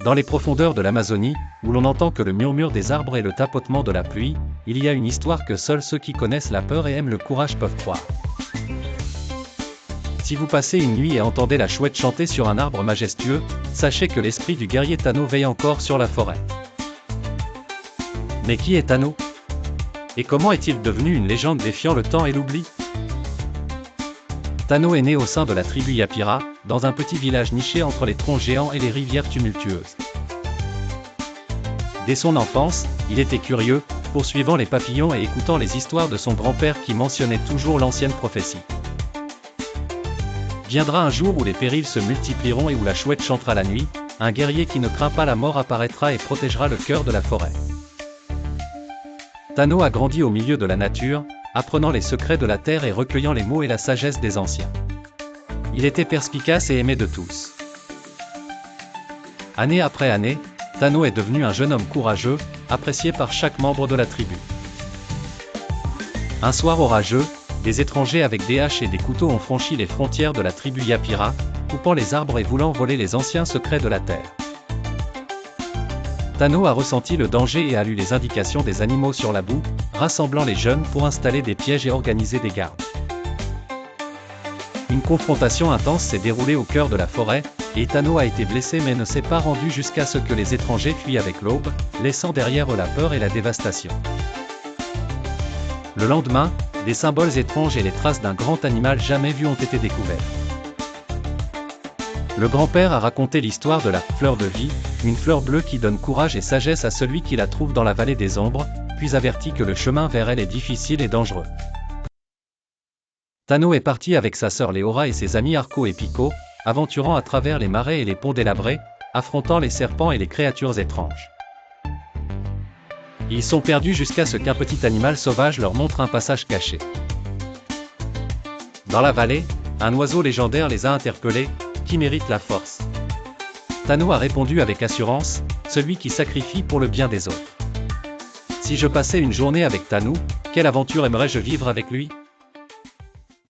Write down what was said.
Dans les profondeurs de l'Amazonie, où l'on n'entend que le murmure des arbres et le tapotement de la pluie, il y a une histoire que seuls ceux qui connaissent la peur et aiment le courage peuvent croire. Si vous passez une nuit et entendez la chouette chanter sur un arbre majestueux, sachez que l'esprit du guerrier Tano veille encore sur la forêt. Mais qui est Tano? Et comment est-il devenu une légende défiant le temps et l'oubli? Tano est né au sein de la tribu Yapira, dans un petit village niché entre les troncs géants et les rivières tumultueuses. Dès son enfance, il était curieux, poursuivant les papillons et écoutant les histoires de son grand-père qui mentionnait toujours l'ancienne prophétie. Viendra un jour où les périls se multiplieront et où la chouette chantera la nuit, un guerrier qui ne craint pas la mort apparaîtra et protégera le cœur de la forêt. Tano a grandi au milieu de la nature, apprenant les secrets de la terre et recueillant les mots et la sagesse des anciens. Il était perspicace et aimé de tous. Année après année, Tano est devenu un jeune homme courageux, apprécié par chaque membre de la tribu. Un soir orageux, des étrangers avec des haches et des couteaux ont franchi les frontières de la tribu Yapira, coupant les arbres et voulant voler les anciens secrets de la terre. Tano a ressenti le danger et a lu les indications des animaux sur la boue, rassemblant les jeunes pour installer des pièges et organiser des gardes. Une confrontation intense s'est déroulée au cœur de la forêt, et Tano a été blessé mais ne s'est pas rendu jusqu'à ce que les étrangers fuient avec l'aube, laissant derrière eux la peur et la dévastation. Le lendemain, des symboles étranges et les traces d'un grand animal jamais vu ont été découverts. Le grand-père a raconté l'histoire de la « fleur de vie », une fleur bleue qui donne courage et sagesse à celui qui la trouve dans la vallée des ombres, puis avertit que le chemin vers elle est difficile et dangereux. Tano est parti avec sa sœur Léora et ses amis Arco et Pico, aventurant à travers les marais et les ponts délabrés, affrontant les serpents et les créatures étranges. Ils sont perdus jusqu'à ce qu'un petit animal sauvage leur montre un passage caché. Dans la vallée, un oiseau légendaire les a interpellés, qui mérite la force. Tano a répondu avec assurance, celui qui sacrifie pour le bien des autres. Si je passais une journée avec Tano, quelle aventure aimerais-je vivre avec lui?